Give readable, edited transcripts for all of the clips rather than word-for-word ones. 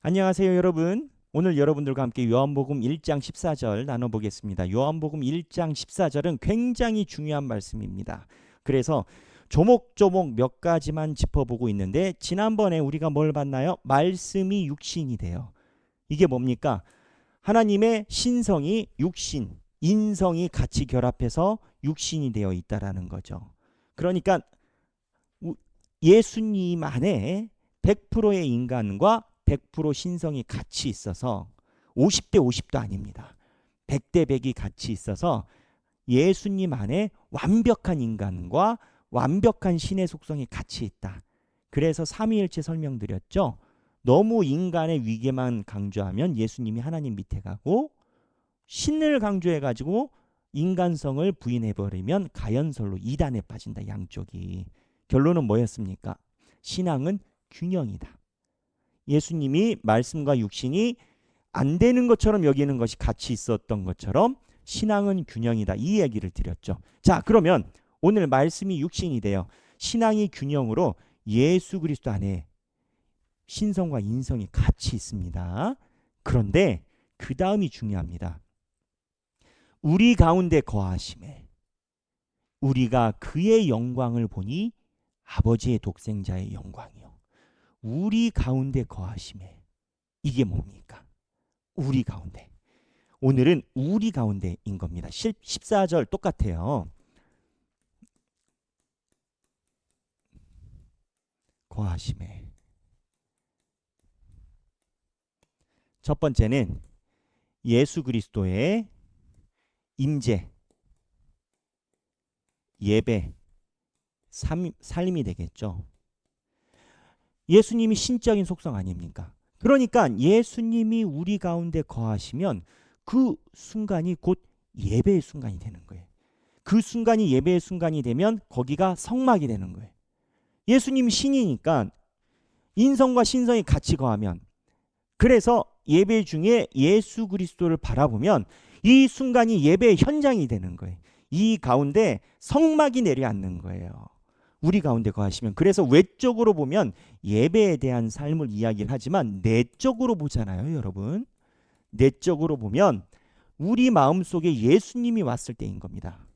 안녕하세요, 여러분. 오늘 여러분들과 함께 요한복음 1장 14절 나눠보겠습니다. 요한복음 1장 14절은 굉장히 중요한 말씀입니다. 그래서 조목조목 몇 가지만 짚어보고 있는데, 지난번에 우리가 뭘 봤나요? 말씀이 육신이 돼요. 이게 뭡니까? 하나님의 신성이 육신, 인성이 같이 결합해서 육신이 되어 있다라는 거죠. 그러니까 예수님 안에 100%의 인간과 100% 신성이 같이 있어서 50대 50도 아닙니다. 100대 100이 같이 있어서 예수님 안에 완벽한 인간과 완벽한 신의 속성이 같이 있다. 그래서 삼위일체 설명드렸죠. 너무 인간의 위계만 강조하면 예수님이 하나님 밑에 가고, 신을 강조해가지고 인간성을 부인해버리면 가연설로 이단에 빠진다. 양쪽이. 결론은 뭐였습니까? 신앙은 균형이다. 예수님이 말씀과 육신이 안 되는 것처럼 여기는 것이 같이 있었던 것처럼 신앙은 균형이다. 이 얘기를 드렸죠. 자, 그러면 오늘 말씀이 육신이 돼요. 신앙이 균형으로 예수 그리스도 안에 신성과 인성이 같이 있습니다. 그런데 그 다음이 중요합니다. 우리 가운데 거하심에 우리가 그의 영광을 보니 아버지의 독생자의 영광이요. 우리 가운데 거하심에, 이게 뭡니까? 우리 가운데. 오늘은 우리 가운데인 겁니다. 14절 똑같아요. 거하심에. 첫 번째는 예수 그리스도의 임재, 예배, 삶이 되겠죠. 예수님이 신적인 속성 아닙니까? 그러니까 예수님이 우리 가운데 거하시면 그 순간이 곧 예배의 순간이 되는 거예요. 그 순간이 예배의 순간이 되면 거기가 성막이 되는 거예요. 예수님이 신이니까 인성과 신성이 같이 거하면, 그래서 예배 중에 예수 그리스도를 바라보면 이 순간이 예배의 현장이 되는 거예요. 이 가운데 성막이 내려앉는 거예요. 우리 가운데 거하시면. 그래서 외적으로 보면 예배에 대한 삶을 이야기를 하지만 내적으로 보잖아요, 여러분. 내적으로 보면 우리 마음속에 예수님이 왔을 때인 겁니다.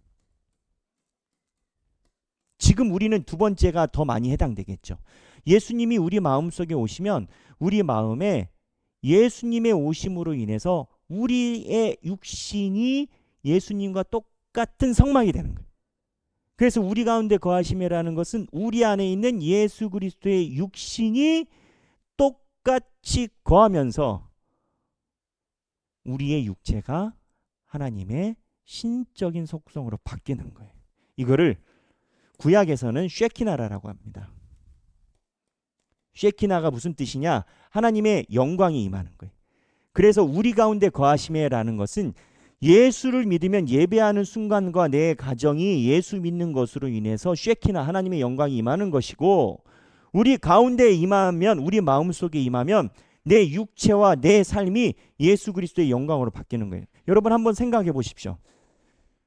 지금 우리는 두 번째가 더 많이 해당되겠죠. 예수님이 우리 마음속에 오시면 우리 마음에 예수님의 오심으로 인해서 우리의 육신이 예수님과 똑같은 성막이 되는 거예요. 그래서 우리 가운데 거하심이라는 것은 우리 안에 있는 예수 그리스도의 육신이 똑같이 거하면서 우리의 육체가 하나님의 신적인 속성으로 바뀌는 거예요. 이거를 구약에서는 쉐키나라라고 합니다. 쉐키나가 무슨 뜻이냐? 하나님의 영광이 임하는 거예요. 그래서 우리 가운데 거하심이라는 것은 예수를 믿으면 예배하는 순간과 내 가정이 예수 믿는 것으로 인해서 쉐키나 하나님의 영광이 임하는 것이고, 우리 가운데 임하면, 우리 마음속에 임하면 내 육체와 내 삶이 예수 그리스도의 영광으로 바뀌는 거예요. 여러분 한번 생각해 보십시오.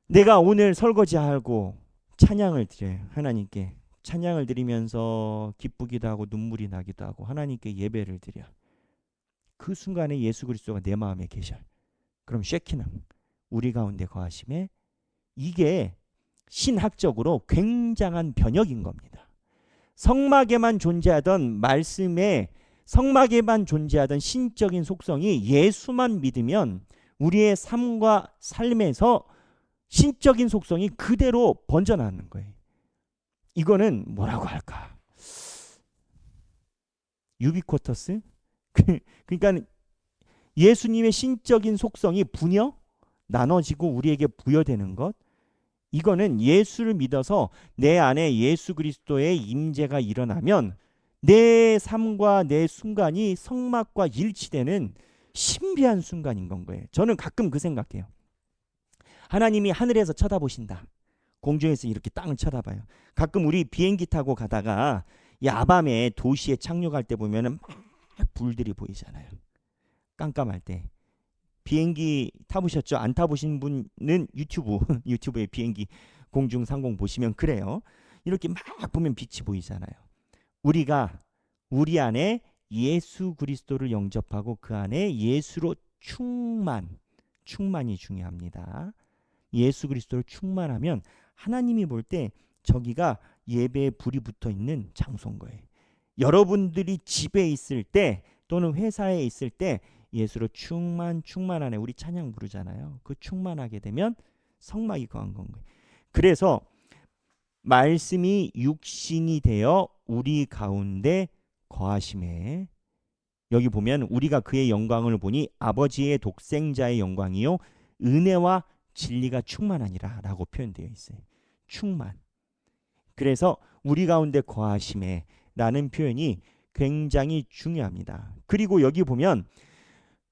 내가 오늘 설거지하고 찬양을 드려요. 하나님께 찬양을 드리면서 기쁘기도 하고 눈물이 나기도 하고 하나님께 예배를 드려. 그 순간에 예수 그리스도가 내 마음에 계셔. 그럼 쉐키나, 우리 가운데 거하심에, 이게 신학적으로 굉장한 변혁인 겁니다. 성막에만 존재하던 말씀에, 성막에만 존재하던 신적인 속성이 예수만 믿으면 우리의 삶과 삶에서 신적인 속성이 그대로 번져나가는 거예요. 이거는 뭐라고 할까? 유비쿼터스? 그러니까 예수님의 신적인 속성이 분여 나눠지고 우리에게 부여되는 것, 이거는 예수를 믿어서 내 안에 예수 그리스도의 임재가 일어나면 내 삶과 내 순간이 성막과 일치되는 신비한 순간인 건 거예요. 저는 가끔 그 생각해요. 하나님이 하늘에서 쳐다보신다. 공중에서 이렇게 땅을 쳐다봐요. 가끔 우리 비행기 타고 가다가 야밤에 도시에 착륙할 때 보면은 막 불들이 보이잖아요. 깜깜할 때. 비행기 타보셨죠? 안 타보신 분은 유튜브에 비행기 공중 상공 보시면 그래요. 이렇게 막 보면 빛이 보이잖아요. 우리가 우리 안에 예수 그리스도를 영접하고 그 안에 예수로 충만이 중요합니다. 예수 그리스도를 충만하면 하나님이 볼 때 저기가 예배에 불이 붙어 있는 장소인 거예요. 여러분들이 집에 있을 때 또는 회사에 있을 때 예수로 충만하네. 우리 찬양 부르잖아요. 그 충만하게 되면 성막이 거한 건 거예요. 그래서 말씀이 육신이 되어 우리 가운데 거하심에, 여기 보면 우리가 그의 영광을 보니 아버지의 독생자의 영광이요 은혜와 진리가 충만하니라 라고 표현되어 있어요. 충만. 그래서 우리 가운데 거하심에 라는 표현이 굉장히 중요합니다. 그리고 여기 보면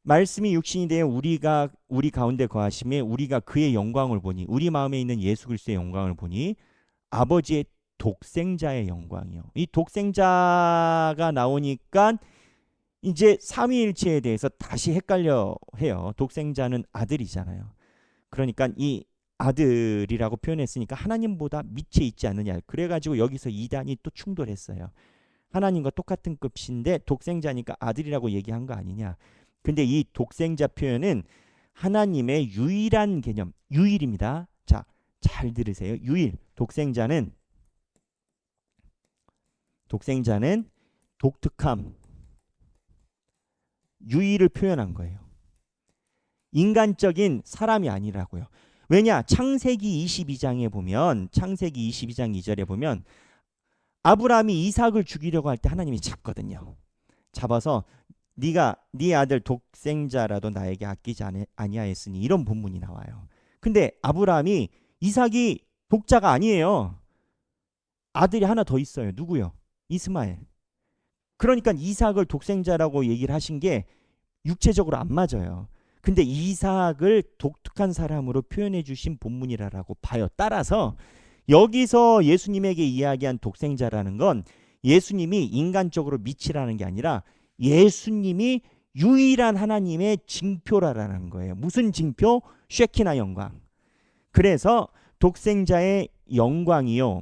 말씀이 육신이 되어 우리 가운데 거하심에 우리가 그의 영광을 보니, 우리 마음에 있는 예수 그리스도의 영광을 보니 아버지의 독생자의 영광이요. 이 독생자가 나오니까 이제 삼위일체에 대해서 다시 헷갈려 해요. 독생자는 아들이잖아요. 그러니까 이 아들이라고 표현했으니까 하나님보다 밑에 있지 않느냐. 그래가지고 여기서 이단이 또 충돌했어요. 하나님과 똑같은 급인데 독생자니까 아들이라고 얘기한 거 아니냐. 근데 이 독생자 표현은 하나님의 유일한 개념, 유일입니다. 자, 잘 들으세요. 유일. 독생자는 독특함, 유일을 표현한 거예요. 인간적인 사람이 아니라고요. 왜냐? 창세기 22장에 보면, 창세기 22장 2절에 보면 아브라함이 이삭을 죽이려고 할 때 하나님이 잡거든요. 잡아서 네가 네 아들 독생자라도 나에게 아끼지 아니하였으니, 이런 본문이 나와요. 근데 아브라함이, 이삭이 독자가 아니에요. 아들이 하나 더 있어요. 누구요? 이스마엘. 그러니까 이삭을 독생자라고 얘기를 하신 게 육체적으로 안 맞아요. 근데 이삭을 독특한 사람으로 표현해 주신 본문이라고 봐요. 따라서 여기서 예수님에게 이야기한 독생자라는 건 예수님이 인간적으로 미치라는 게 아니라 예수님이 유일한 하나님의 징표라는 거예요. 무슨 징표? 쉐키나 영광. 그래서 독생자의 영광이요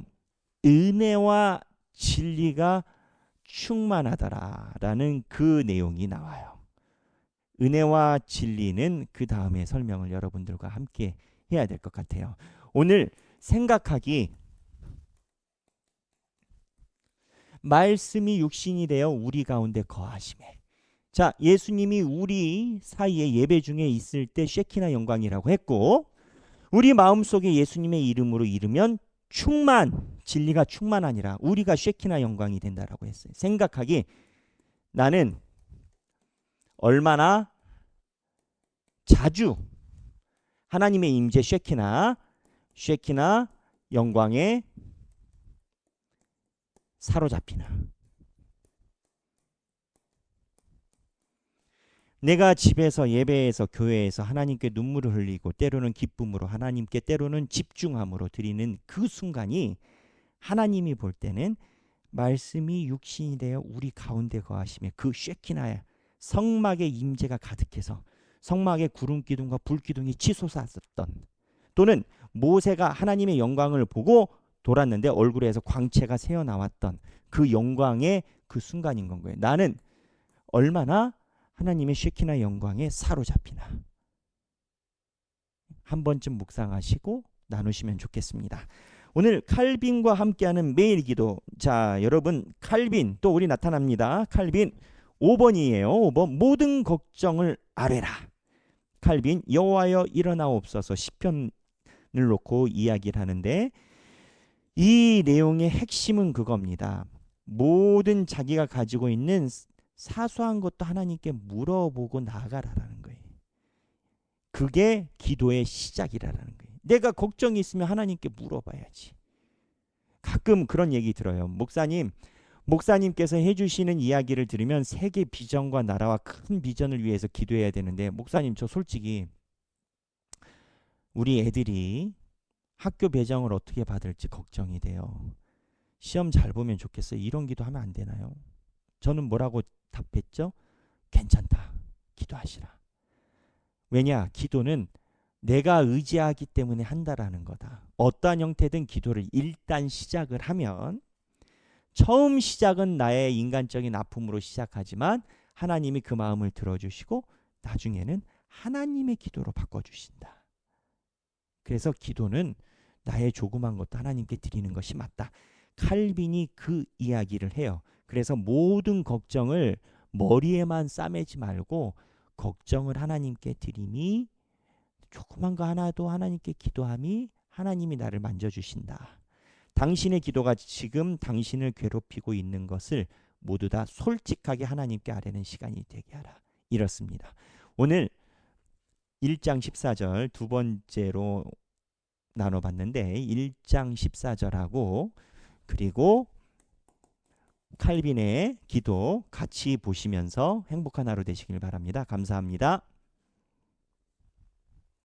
은혜와 진리가 충만하더라라는 그 내용이 나와요. 은혜와 진리는 그 다음에 설명을 여러분들과 함께 해야 될 것 같아요. 오늘 생각하기, 말씀이 육신이 되어 우리 가운데 거하심에. 자, 예수님이 우리 사이에 예배 중에 있을 때 쉐키나 영광이라고 했고, 우리 마음속에 예수님의 이름으로 이르면 진리가 충만하니라 우리가 쉐키나 영광이 된다라고 했어요. 생각하기, 나는 얼마나 자주 하나님의 임재 쉐키나 영광에 사로잡히나. 내가 집에서, 예배에서, 교회에서 하나님께 눈물을 흘리고 때로는 기쁨으로, 하나님께 때로는 집중함으로 드리는 그 순간이 하나님이 볼 때는 말씀이 육신이 되어 우리 가운데 거하심에 그 쉐키나의 성막의 임재가 가득해서 성막의 구름 기둥과 불 기둥이 치솟았었던, 또는 모세가 하나님의 영광을 보고 돌았는데 얼굴에서 광채가 새어나왔던 그 영광의 그 순간인 건 거예요. 나는 얼마나 하나님의 쉐키나 영광에 사로잡히나. 한 번쯤 묵상하시고 나누시면 좋겠습니다. 오늘 칼빈과 함께하는 매일 기도. 자, 여러분, 칼빈 또 우리 나타납니다. 칼빈 5번이에요. 5번. 모든 걱정을 아뢰라. 칼빈, 여호와여 일어나옵소서 시편을 놓고 이야기를 하는데, 이 내용의 핵심은 그겁니다. 모든 자기가 가지고 있는 사소한 것도 하나님께 물어보고 나아가라는 거예요. 그게 기도의 시작이라는 거예요. 내가 걱정이 있으면 하나님께 물어봐야지. 가끔 그런 얘기 들어요. 목사님께서 해주시는 이야기를 들으면 세계 비전과 나라와 큰 비전을 위해서 기도해야 되는데, 목사님 저 솔직히 우리 애들이 학교 배정을 어떻게 받을지 걱정이 돼요. 시험 잘 보면 좋겠어요. 이런 기도하면 안 되나요? 저는 뭐라고 답했죠? 괜찮다. 기도하시라. 왜냐? 기도는 내가 의지하기 때문에 한다라는 거다. 어떠한 형태든 기도를 일단 시작을 하면 처음 시작은 나의 인간적인 아픔으로 시작하지만 하나님이 그 마음을 들어주시고 나중에는 하나님의 기도로 바꿔주신다. 그래서 기도는 나의 조그만 것도 하나님께 드리는 것이 맞다. 칼빈이 그 이야기를 해요. 그래서 모든 걱정을 머리에만 싸매지 말고 걱정을 하나님께 드림이 조그만 거 하나도 하나님께 기도함이 하나님이 나를 만져주신다. 당신의 기도가 지금 당신을 괴롭히고 있는 것을 모두 다 솔직하게 하나님께 아뢰는 시간이 되게 하라. 이렇습니다. 오늘 1장 14절 두 번째로 나눠봤는데 1장 14절하고 그리고 칼빈의 기도 같이 보시면서 행복한 하루 되시길 바랍니다. 감사합니다.